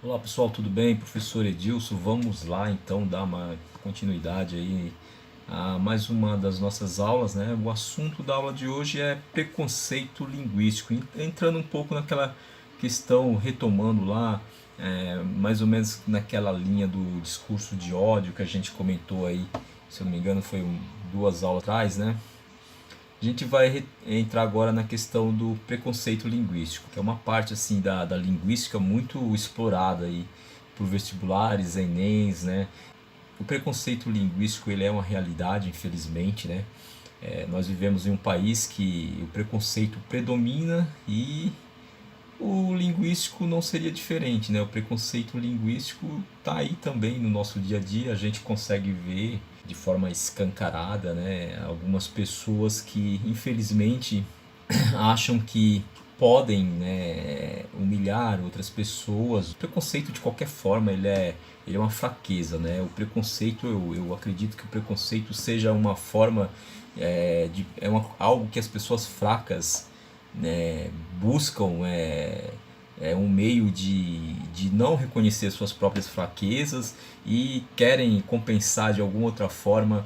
Olá pessoal, tudo bem? Professor Edilson, vamos lá então dar uma continuidade aí a mais uma das nossas aulas, né? O assunto da aula de hoje é preconceito linguístico, entrando um pouco naquela questão, retomando lá, mais ou menos naquela linha do discurso de ódio que a gente comentou aí, se eu não me engano foi duas aulas atrás, né? A gente vai entrar agora na questão do preconceito linguístico, que é uma parte assim da linguística muito explorada aí por vestibulares, Enems, né? O preconceito linguístico ele é uma realidade, infelizmente, né? Nós vivemos em um país que o preconceito predomina e o linguístico não seria diferente, né? O preconceito linguístico está aí também no nosso dia a dia, a gente consegue ver de forma escancarada, né? Algumas pessoas que infelizmente acham que podem, né, humilhar outras pessoas. O preconceito de qualquer forma ele é uma fraqueza, né? O preconceito eu acredito que o preconceito seja uma forma algo que as pessoas fracas, né, buscam um meio de não reconhecer suas próprias fraquezas e querem compensar de alguma outra forma,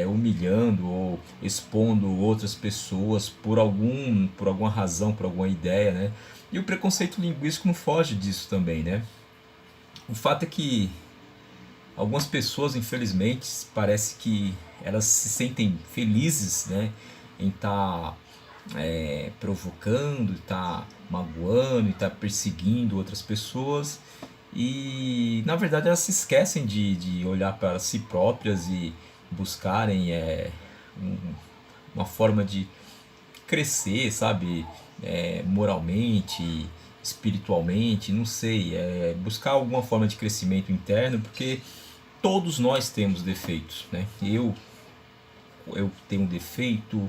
humilhando ou expondo outras pessoas por alguma razão, por alguma ideia, né? E o preconceito linguístico não foge disso também, né? O fato é que algumas pessoas, infelizmente, parece que elas se sentem felizes, né, em estar provocando, estar magoando, estar perseguindo outras pessoas e na verdade elas se esquecem de olhar para si próprias e buscarem um- uma forma de crescer, sabe, moralmente, espiritualmente, não sei, buscar alguma forma de crescimento interno, porque todos nós temos defeitos, né? Eu tenho um defeito,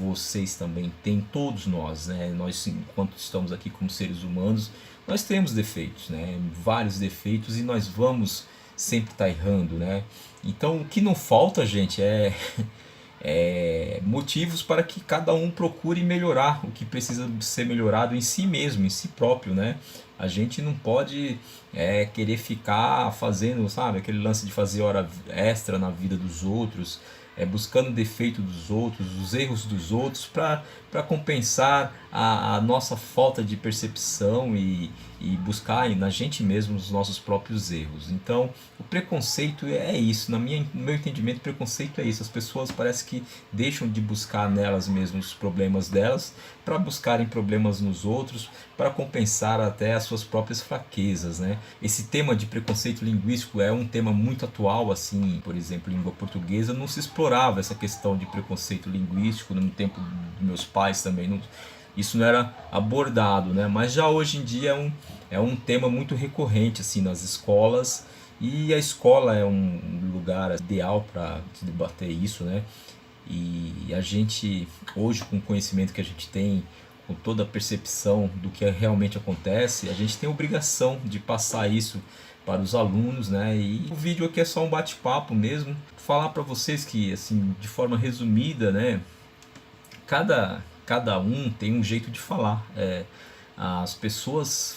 vocês também têm, todos nós, né? Nós, enquanto estamos aqui como seres humanos, nós temos defeitos, né? Vários defeitos e nós vamos sempre estar errando, né? Então, o que não falta, gente, motivos para que cada um procure melhorar o que precisa ser melhorado em si mesmo, em si próprio, né? A gente não pode querer ficar fazendo, sabe, aquele lance de fazer hora extra na vida dos outros, buscando o defeito dos outros, os erros dos outros para compensar a nossa falta de percepção e buscar na gente mesmo os nossos próprios erros. Então, o preconceito é isso, no meu entendimento, preconceito é isso. As pessoas parece que deixam de buscar nelas mesmas os problemas delas para buscarem problemas nos outros, para compensar até as suas próprias fraquezas, né? Esse tema de preconceito linguístico é um tema muito atual, assim, por exemplo, em língua portuguesa não se explorava essa questão de preconceito linguístico no tempo dos meus pais também, não, isso não era abordado, né? Mas já hoje em dia é um tema muito recorrente assim nas escolas e a escola é um lugar ideal para se debater isso, né? E a gente hoje com o conhecimento que a gente tem, com toda a percepção do que realmente acontece, a gente tem a obrigação de passar isso para os alunos, né? E o vídeo aqui é só um bate-papo mesmo, falar para vocês que assim, de forma resumida, né, cada um tem um jeito de falar. As pessoas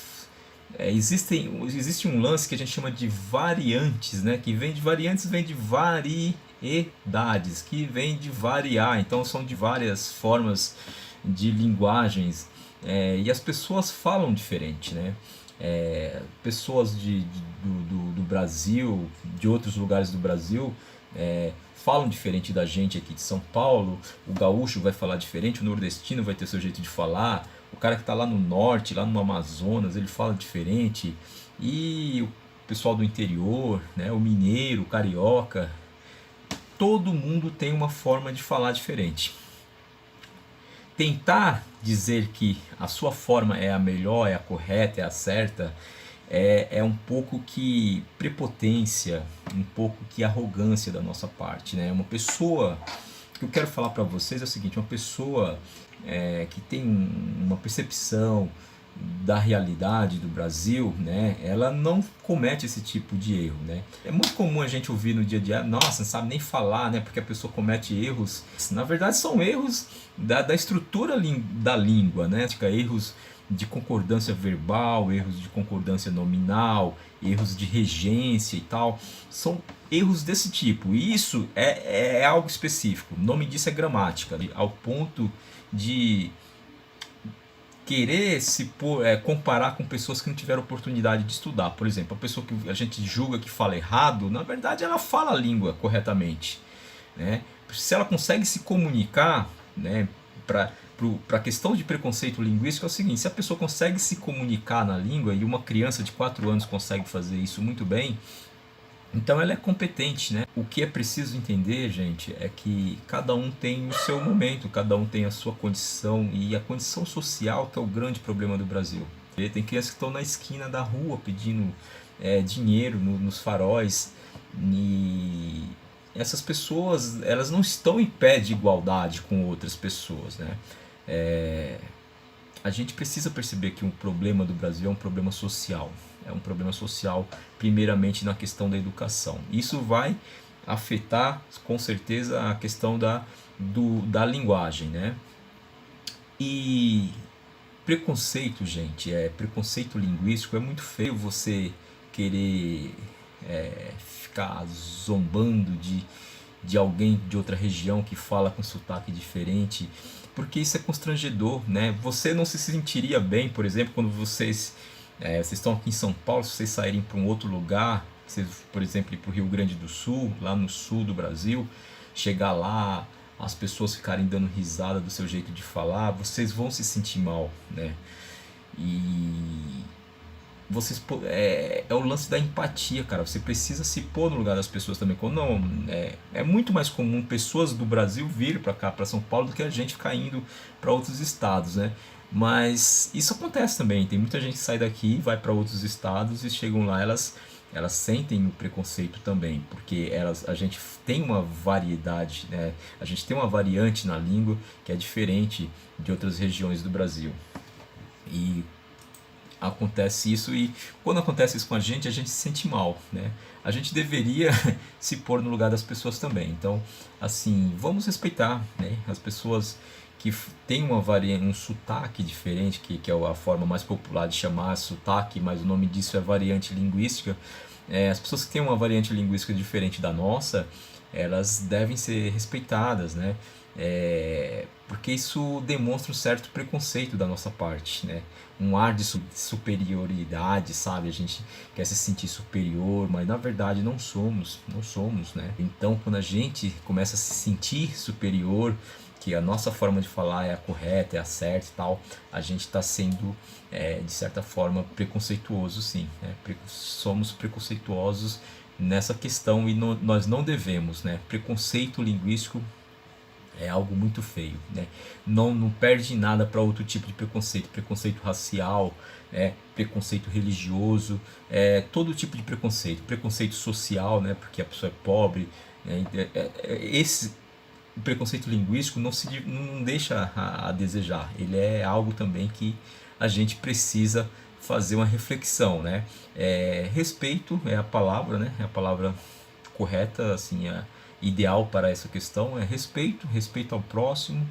existe um lance que a gente chama de variantes, né? Que vem de variantes, vem de variedades, que vem de variar. Então são de várias formas de linguagens, e as pessoas falam diferente, né? Pessoas do Brasil, de outros lugares do Brasil, falam diferente da gente aqui de São Paulo. O gaúcho vai falar diferente, o nordestino vai ter seu jeito de falar, o cara que está lá no norte, lá no Amazonas, ele fala diferente, e o pessoal do interior, né, o mineiro, o carioca, todo mundo tem uma forma de falar diferente. Tentar dizer que a sua forma é a melhor, é a correta, é a certa, é um pouco que prepotência, um pouco que arrogância da nossa parte, né? Uma pessoa, o que eu quero falar para vocês é o seguinte, uma pessoa que tem uma percepção da realidade do Brasil, né, ela não comete esse tipo de erro, né? É muito comum a gente ouvir no dia a dia, nossa, não sabe nem falar, né, porque a pessoa comete erros. Na verdade, são erros da estrutura da língua, né? Erros de concordância verbal, erros de concordância nominal, erros de regência e tal. São erros desse tipo. E isso é algo específico. O nome disso é gramática, ao ponto de querer comparar com pessoas que não tiveram oportunidade de estudar. Por exemplo, a pessoa que a gente julga que fala errado, na verdade ela fala a língua corretamente, né? Se ela consegue se comunicar, né, para a questão de preconceito linguístico é o seguinte: se a pessoa consegue se comunicar na língua, e uma criança de 4 anos consegue fazer isso muito bem, então ela é competente, né? O que é preciso entender, gente, é que cada um tem o seu momento, cada um tem a sua condição, e a condição social que é o grande problema do Brasil. Tem crianças que estão na esquina da rua pedindo dinheiro nos faróis, e essas pessoas, elas não estão em pé de igualdade com outras pessoas, né? A gente precisa perceber que o problema do Brasil é um problema social. É um problema social, primeiramente na questão da educação. Isso vai afetar, com certeza, a questão da linguagem, né? E preconceito, gente, preconceito linguístico. É muito feio você querer ficar zombando de alguém de outra região que fala com sotaque diferente, porque isso é constrangedor, né? Você não se sentiria bem, por exemplo, quando vocês estão aqui em São Paulo, se vocês saírem para um outro lugar, vocês, por exemplo, ir para o Rio Grande do Sul, lá no sul do Brasil, chegar lá, as pessoas ficarem dando risada do seu jeito de falar, vocês vão se sentir mal, né? E é o lance da empatia, cara. Você precisa se pôr no lugar das pessoas também. Quando não, é muito mais comum pessoas do Brasil vir para cá, para São Paulo, do que a gente ficar indo para outros estados, né? Mas isso acontece também. Tem muita gente que sai daqui, vai para outros estados e chegam lá, elas sentem o preconceito também, porque a gente tem uma variedade, né? A gente tem uma variante na língua que é diferente de outras regiões do Brasil. E acontece isso, e quando acontece isso com a gente se sente mal, né? A gente deveria se pôr no lugar das pessoas também. Então, assim, vamos respeitar, né, as pessoas que têm um sotaque diferente, que é a forma mais popular de chamar sotaque, mas o nome disso é variante linguística. As pessoas que têm uma variante linguística diferente da nossa, elas devem ser respeitadas, né? Porque isso demonstra um certo preconceito da nossa parte, né? Um ar de superioridade, sabe? A gente quer se sentir superior, mas na verdade não somos, né? Então, quando a gente começa a se sentir superior, que a nossa forma de falar é a correta, é a certa e tal, a gente está sendo, de certa forma, preconceituoso, sim, né? Somos preconceituosos nessa questão, e nós não devemos, né? Preconceito linguístico é algo muito feio, né? Não perde nada para outro tipo de preconceito racial, preconceito religioso, todo tipo de preconceito social, né? Porque a pessoa é pobre, né? Esse preconceito linguístico não deixa a desejar. Ele é algo também que a gente precisa fazer uma reflexão, né? Respeito é a palavra, né? É a palavra correta, assim, ideal para essa questão é respeito ao próximo.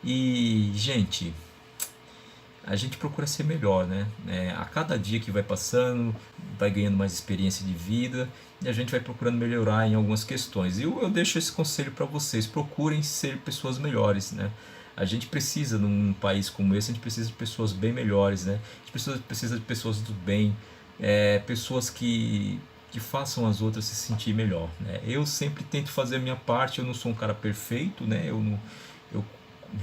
E, gente, a gente procura ser melhor, né? A cada dia que vai passando, vai ganhando mais experiência de vida, e a gente vai procurando melhorar em algumas questões. E eu deixo esse conselho para vocês: procurem ser pessoas melhores, né? A gente precisa, num país como esse, a gente precisa de pessoas bem melhores, né? A gente precisa de pessoas do bem, pessoas que façam as outras se sentir melhor, né? Eu sempre tento fazer a minha parte. Eu não sou um cara perfeito, né? Eu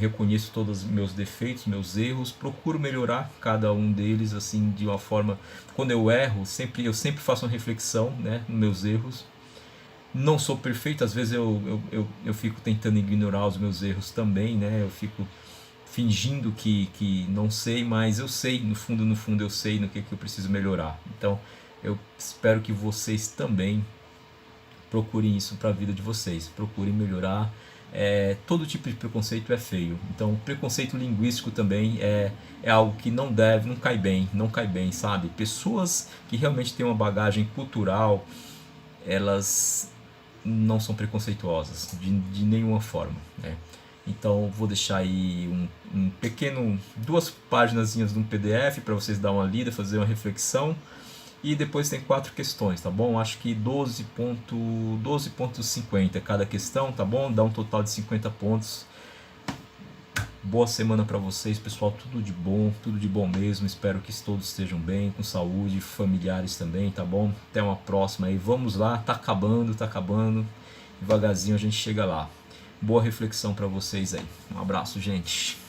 reconheço todos os meus defeitos, meus erros, procuro melhorar cada um deles, assim, de uma forma. Quando eu erro, eu sempre faço uma reflexão, né, nos meus erros. Não sou perfeito, às vezes eu fico tentando ignorar os meus erros também, né? Eu fico fingindo que não sei, mas eu sei, no fundo eu sei no que eu preciso melhorar. Então, eu espero que vocês também procurem isso para a vida de vocês, procurem melhorar. Todo tipo de preconceito é feio, então preconceito linguístico também é algo que não cai bem, sabe? Pessoas que realmente têm uma bagagem cultural, elas não são preconceituosas de nenhuma forma, né? Então vou deixar aí um pequeno, 2 páginazinhas de um PDF para vocês dar uma lida, fazer uma reflexão. E depois tem 4 questões, tá bom? Acho que 12,50 cada questão, tá bom? Dá um total de 50 pontos. Boa semana para vocês, pessoal. Tudo de bom mesmo. Espero que todos estejam bem, com saúde, familiares também, tá bom? Até uma próxima aí. Vamos lá, tá acabando, tá acabando. Devagarzinho a gente chega lá. Boa reflexão para vocês aí. Um abraço, gente.